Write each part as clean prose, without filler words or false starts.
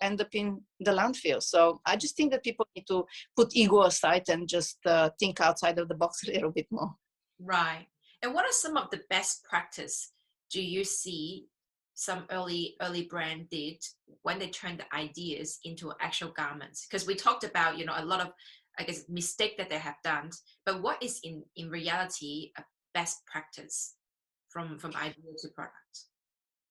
end up in the landfill. So I just think that people need to put ego aside and just think outside of the box a little bit more. Right. And what are some of the best practice do you see some early brand did when they turned the ideas into actual garments? Because we talked about, a lot of, I guess, mistake that they have done, but what is in reality a best practice from idea to product?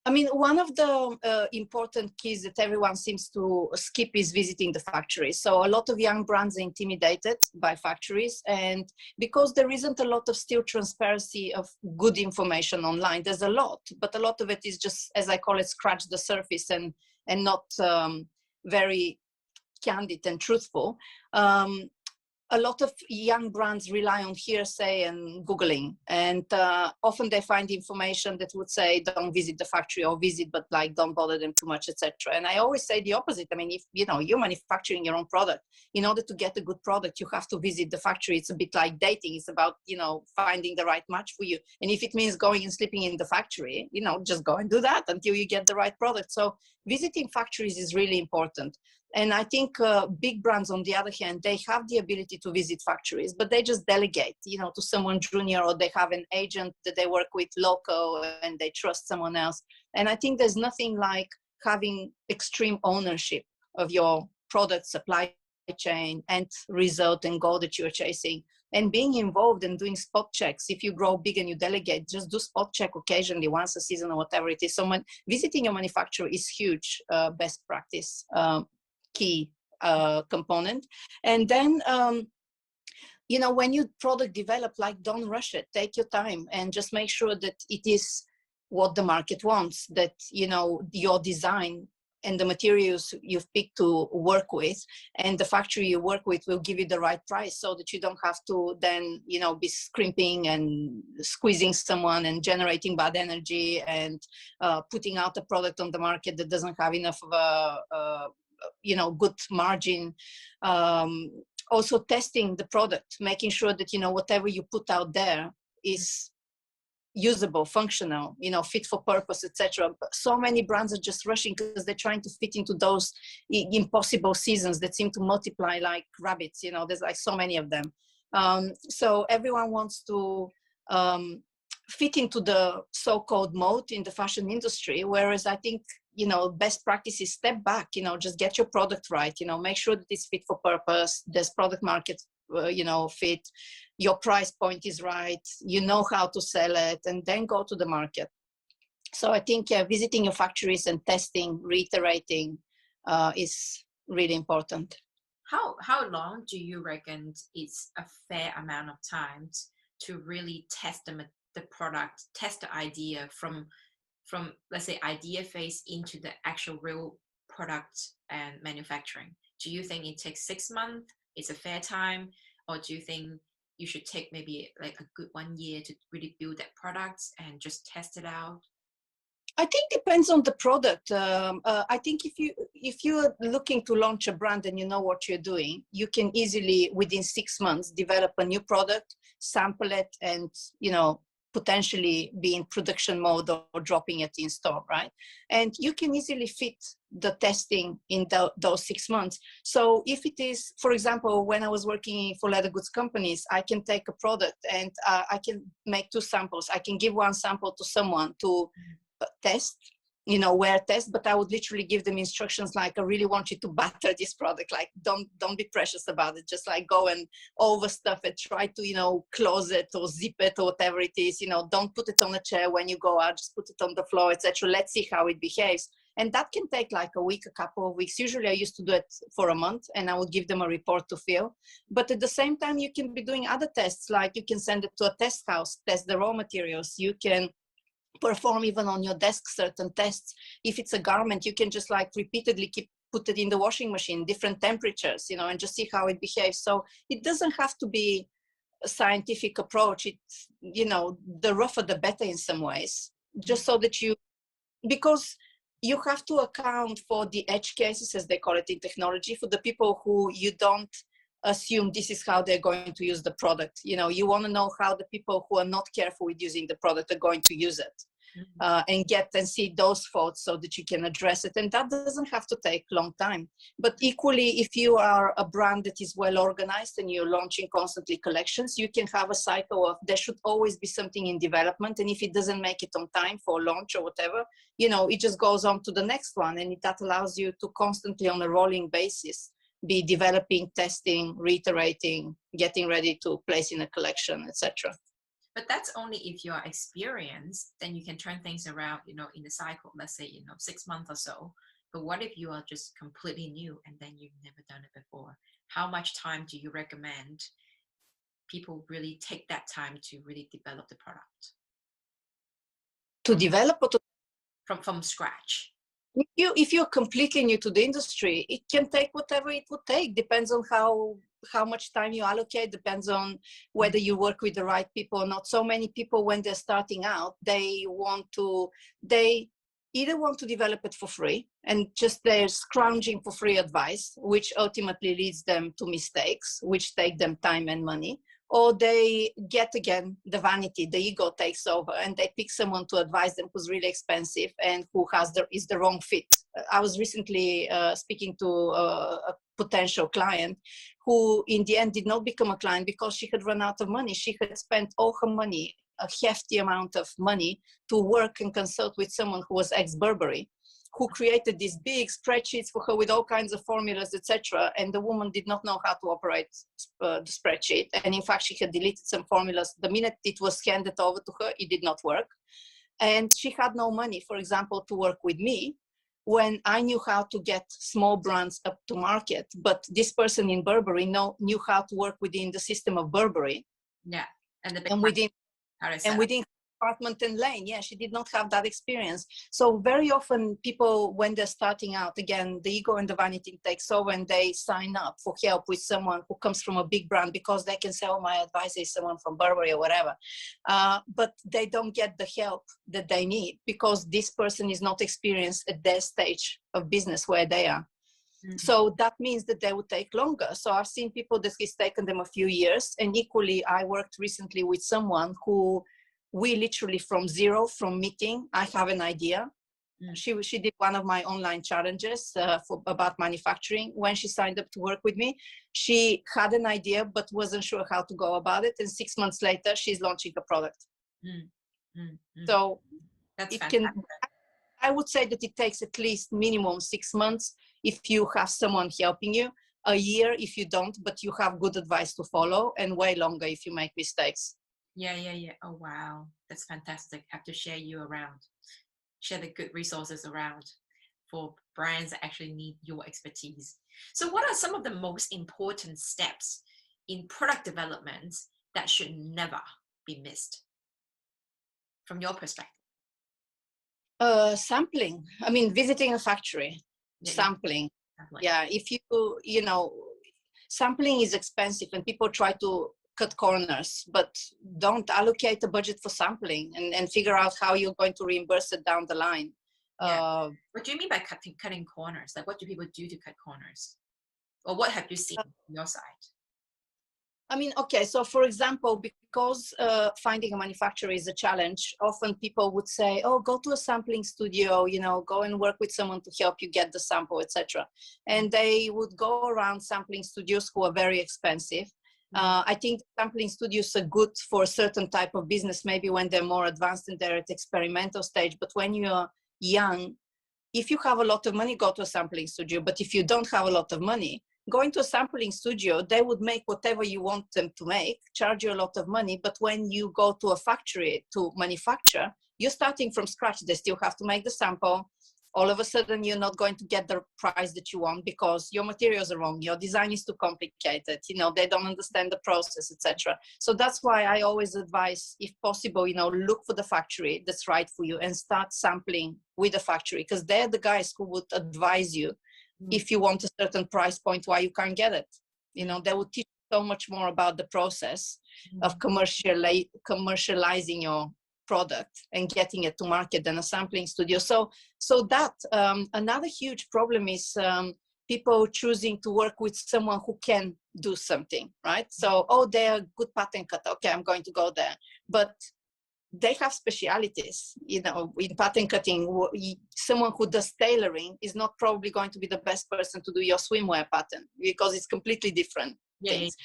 I mean, one of the important keys that everyone seems to skip is visiting the factories. So a lot of young brands are intimidated by factories, and because there isn't a lot of still transparency of good information online, there's a lot, but a lot of it is just, as I call it, scratch the surface and not very candid and truthful. A lot of young brands rely on hearsay and Googling, and often they find information that would say, don't visit the factory, or visit, but like, don't bother them too much, etc. And I always say the opposite. I mean, if you're manufacturing your own product, in order to get a good product, you have to visit the factory. It's a bit like dating. It's about, finding the right match for you. And if it means going and sleeping in the factory, just go and do that until you get the right product. So visiting factories is really important. And I think big brands, on the other hand, they have the ability to visit factories, but they just delegate, to someone junior, or they have an agent that they work with local and they trust someone else. And I think there's nothing like having extreme ownership of your product supply chain and result and goal that you're chasing, and being involved and doing spot checks. If you grow big and you delegate, just do spot check occasionally, once a season or whatever it is. So visiting your manufacturer is huge best practice. Key component. And then when you product develop, like, don't rush it, take your time and just make sure that it is what the market wants, that your design and the materials you've picked to work with and the factory you work with will give you the right price, so that you don't have to then be scrimping and squeezing someone and generating bad energy and putting out a product on the market that doesn't have enough of a good margin. Also testing the product, making sure that whatever you put out there is usable, functional, fit for purpose, etc. But so many brands are just rushing because they're trying to fit into those impossible seasons that seem to multiply like rabbits. There's like so many of them. So everyone wants to fit into the so-called mode in the fashion industry, whereas I think best practice is step back, just get your product right, make sure that it's fit for purpose, there's product market fit, your price point is right, how to sell it, and then go to the market. So I think visiting your factories and testing, reiterating is really important. How long do you reckon it's a fair amount of time to really test the product, test the idea from let's say idea phase into the actual real product and manufacturing? Do you think it takes 6 months? It's a fair time? Or do you think you should take maybe like a good 1 year to really build that product and just test it out? I think depends on the product. I think if you're looking to launch a brand and you know what you're doing, you can easily, within 6 months, develop a new product, sample it, and potentially be in production mode or dropping it in store, right? And you can easily fit the testing in those 6 months. So if it is, for example, when I was working for leather goods companies, I can take a product and I can make 2 samples. I can give 1 sample to someone to test, wear test, but I would literally give them instructions like, I really want you to batter this product. Like, don't be precious about it. Just like go and overstuff it, try to, close it or zip it or whatever it is, don't put it on a chair when you go out, just put it on the floor, etc. Let's see how it behaves. And that can take like a week, a couple of weeks. Usually I used to do it for a month and I would give them a report to fill. But at the same time, you can be doing other tests, like you can send it to a test house, test the raw materials. You can perform even on your desk certain tests. If it's a garment, you can just like repeatedly put it in the washing machine, different temperatures, and just see how it behaves. So it doesn't have to be a scientific approach. It's, the rougher the better in some ways, just so that because you have to account for the edge cases, as they call it in technology, for the people who you don't assume this is how they're going to use the product. You want to know how the people who are not careful with using the product are going to use it. and get and see those faults so that you can address it. And that doesn't have to take a long time. But equally, if you are a brand that is well organized and you're launching constantly collections, you can have a cycle of there should always be something in development. And if it doesn't make it on time for launch or whatever, you know, it just goes on to the next one. And that allows you to constantly on a rolling basis be developing, testing, reiterating, getting ready to place in a collection, etc. But that's only if you're experienced, then you can turn things around, you know, in the cycle, let's say, you know, 6 months or so. But what if you are just completely new and then you've never done it before? How much time do you recommend people really take that time to really develop the product? To develop or to from scratch? If you're completely new to the industry, it can take whatever it would take. Depends on how much time you allocate, depends on whether you work with the right people or not. So many people, when they're starting out, they either want to develop it for free and just they're scrounging for free advice, which ultimately leads them to mistakes, which take them time and money. Or they get, again, the vanity, the ego takes over and they pick someone to advise them who's really expensive and who is the wrong fit. I was recently speaking to a potential client who in the end did not become a client because she had run out of money. She had spent all her money, a hefty amount of money, to work and consult with someone who was ex-Burberry, who created these big spreadsheets for her with all kinds of formulas, etc. And the woman did not know how to operate the spreadsheet. And in fact, she had deleted some formulas. The minute it was handed over to her, it did not work. And she had no money, for example, to work with me when I knew how to get small brands up to market. But this person in Burberry knew how to work within the system of Burberry. Yeah. And within department and lane. Yeah, she did not have that experience. So very often people, when they're starting out, again, the ego and the vanity takes over and they sign up for help with someone who comes from a big brand because they can say, oh, my advisor is someone from Burberry or whatever. But they don't get the help that they need because this person is not experienced at their stage of business where they are. Mm-hmm. So that means that they would take longer. So I've seen people that it's taken them a few years. And equally, I worked recently with someone who we literally from zero, from meeting, I have an idea. She did one of my online challenges about manufacturing. When she signed up to work with me, she had an idea, but wasn't sure how to go about it. And 6 months later, she's launching a product. So that's I would say that it takes at least minimum 6 months if you have someone helping you, a year if you don't, but you have good advice to follow, and way longer if you make mistakes. Yeah. Oh, wow. That's fantastic. I have to share the good resources around for brands that actually need your expertise. So what are some of the most important steps in product development that should never be missed from your perspective? Sampling. I mean, visiting a factory, sampling. Yeah, if sampling is expensive and people try to cut corners, but don't allocate a budget for sampling and figure out how you're going to reimburse it down the line. What do you mean by cutting corners? Like, what do people do to cut corners? Or what have you seen on your side? I mean, okay, so for example, because finding a manufacturer is a challenge, often people would say, oh, go to a sampling studio, go and work with someone to help you get the sample, etc. And they would go around sampling studios who are very expensive. I think sampling studios are good for a certain type of business, maybe when they're more advanced and they're at experimental stage. But when you're young, if you have a lot of money, go to a sampling studio. But if you don't have a lot of money, going to a sampling studio, they would make whatever you want them to make, charge you a lot of money. But when you go to a factory to manufacture, you're starting from scratch. They still have to make the sample. All of a sudden, you're not going to get the price that you want because your materials are wrong. Your design is too complicated. They don't understand the process, etc. So that's why I always advise, if possible, look for the factory that's right for you and start sampling with the factory, because they're the guys who would advise you if you want a certain price point, why you can't get it. They will teach you so much more about the process of commercializing your product and getting it to market than a sampling studio. So that another huge problem is people choosing to work with someone who can do something, right? So, they're a good pattern cutter. Okay, I'm going to go there. But they have specialities, in pattern cutting. Someone who does tailoring is not probably going to be the best person to do your swimwear pattern, because it's completely different things.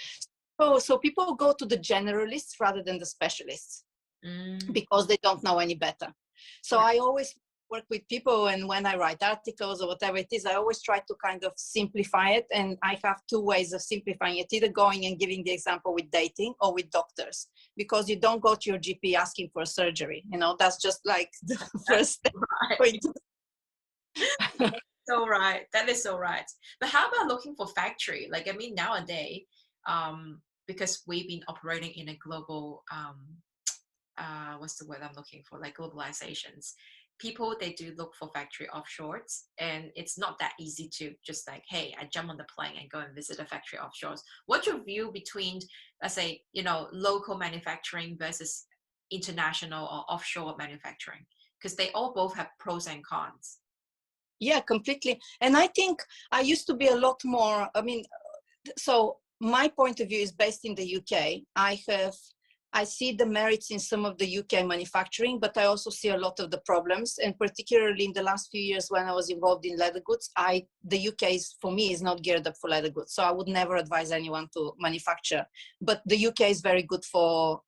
So people go to the generalists rather than the specialists because they don't know any better. So I always work with people, and when I write articles or whatever it is, I always try to kind of simplify it. And I have two ways of simplifying it: either going and giving the example with dating or with doctors, because you don't go to your GP asking for surgery. That's just like the first step. So right. That is so right. But how about looking for factory? Like, I mean, nowadays, because we've been operating in a global, what's the word I'm looking for? Like globalizations. People, they do look for factory offshores, and it's not that easy to just like, hey, I jump on the plane and go and visit a factory offshores. What's your view between, let's say, local manufacturing versus international or offshore manufacturing? Because they all both have pros and cons. Yeah, completely. And I think I used to be a lot more, so my point of view is based in the UK. I see the merits in some of the UK manufacturing, but I also see a lot of the problems. And particularly in the last few years when I was involved in leather goods, the UK for me is not geared up for leather goods. So I would never advise anyone to manufacture. But the UK is very good for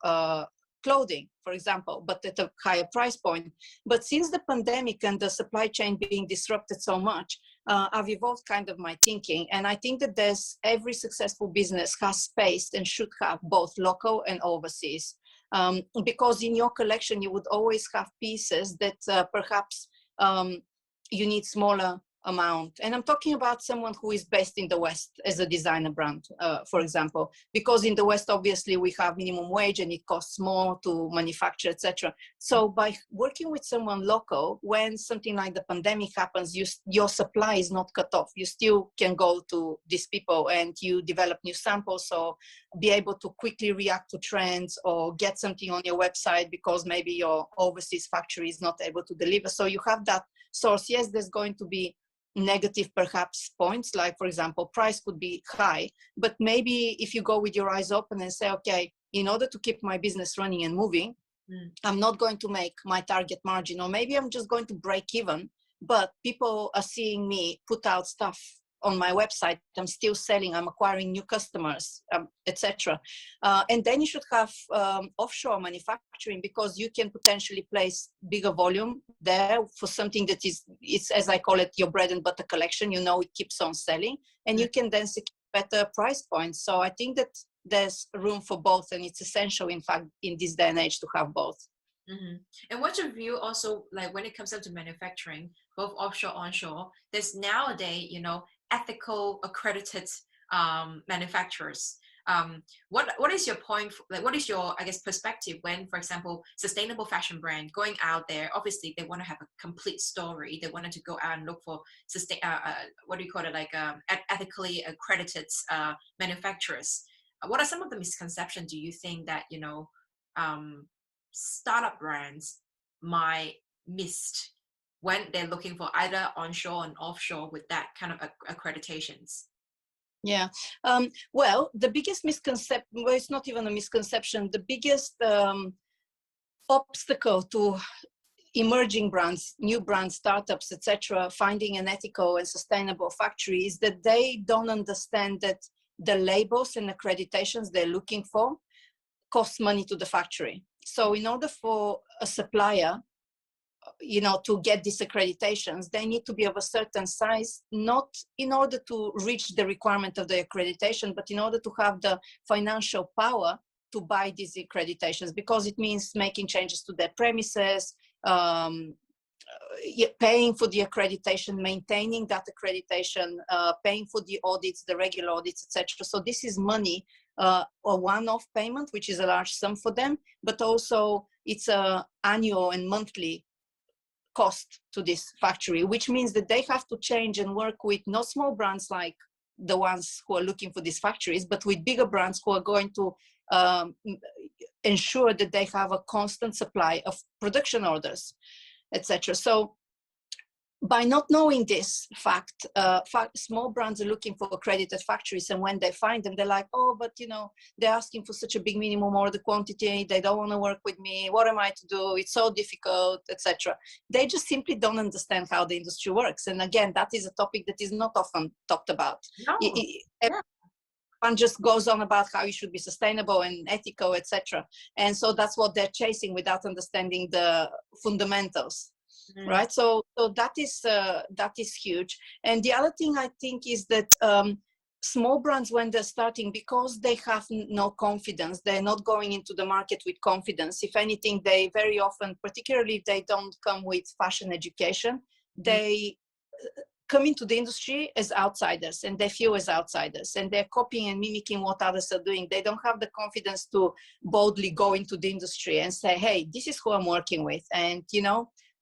clothing, for example, but at a higher price point. But since the pandemic and the supply chain being disrupted so much, I've evolved kind of my thinking. And I think that every successful business has space and should have both local and overseas. Because in your collection, you would always have pieces that perhaps you need smaller amount. And I'm talking about someone who is based in the West as a designer brand, for example, because in the West, obviously, we have minimum wage and it costs more to manufacture, etc. So by working with someone local, when something like the pandemic happens, your supply is not cut off. You still can go to these people and you develop new samples, or be able to quickly react to trends, or get something on your website because maybe your overseas factory is not able to deliver. So you have that source. Yes, there's going to be negative perhaps points, like for example price could be high, but maybe if you go with your eyes open and say, okay, in order to keep my business running and moving, I'm not going to make my target margin, or maybe I'm just going to break even, but people are seeing me put out stuff on my website, I'm still selling, I'm acquiring new customers, etc. And then you should have offshore manufacturing, because you can potentially place bigger volume there for something that it's, as I call it, your bread and butter collection. It keeps on selling, and you can then secure better price points. So I think that there's room for both, and it's essential, in fact, in this day and age, to have both. And what's your view also, like when it comes down to manufacturing, both offshore, onshore? There's nowadays, ethical accredited manufacturers. What is your point? What is your, I guess, perspective when, for example, sustainable fashion brand going out there? Obviously, they want to have a complete story. They wanted to go out and look for what do you call it, like ethically accredited manufacturers. What are some of the misconceptions do you think that startup brands might miss when they're looking for either onshore and offshore with that kind of accreditations? Yeah. Well, the biggest misconception, well, it's not even a misconception, the biggest obstacle to emerging brands, new brands, startups, etc., finding an ethical and sustainable factory is that they don't understand that the labels and accreditations they're looking for cost money to the factory. So in order for a supplier, to get these accreditations, they need to be of a certain size, not in order to reach the requirement of the accreditation, but in order to have the financial power to buy these accreditations, because it means making changes to their premises, paying for the accreditation, maintaining that accreditation, paying for the audits, the regular audits, etc. So this is money, a one-off payment, which is a large sum for them, but also it's an annual and monthly cost to this factory, which means that they have to change and work with not small brands like the ones who are looking for these factories, but with bigger brands who are going to ensure that they have a constant supply of production orders, etc. So by not knowing this fact, small brands are looking for accredited factories, and when they find them, they're like, oh, but they're asking for such a big minimum order quantity, they don't want to work with me, what am I to do, it's so difficult, etc. They just simply don't understand how the industry works. And again, that is a topic that is not often talked about. No. Everyone just goes on about how you should be sustainable and ethical, etc. And so that's what they're chasing without understanding the fundamentals. Right, so that is huge. And the other thing I think is that small brands, when they're starting, because they have no confidence, they're not going into the market with confidence. If anything, they very often, particularly if they don't come with fashion education, they come into the industry as outsiders, and they feel as outsiders, and they're copying and mimicking what others are doing. They don't have the confidence to boldly go into the industry and say, hey, this is who I'm working with, and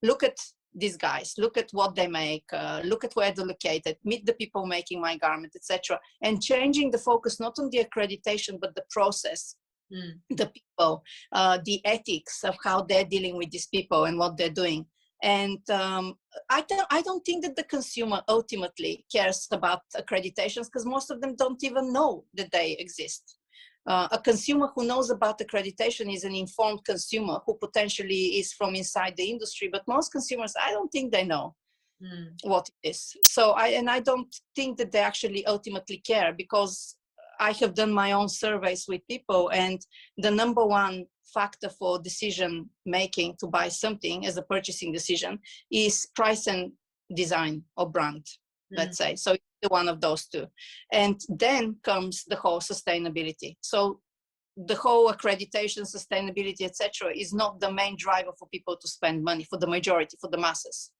look at these guys, look at what they make, look at where they're located, meet the people making my garment, etc. And changing the focus not on the accreditation, but the process, the people, the ethics of how they're dealing with these people and what they're doing. And I don't think that the consumer ultimately cares about accreditations, because most of them don't even know that they exist. A consumer who knows about accreditation is an informed consumer who potentially is from inside the industry, but most consumers, I don't think they know what it is. So I don't think that they actually ultimately care, because I have done my own surveys with people, and the number one factor for decision making to buy something as a purchasing decision is price and design or brand, let's say. So one of those two. And then comes the whole sustainability. So the whole accreditation, sustainability, etc., is not the main driver for people to spend money, for the majority, for the masses.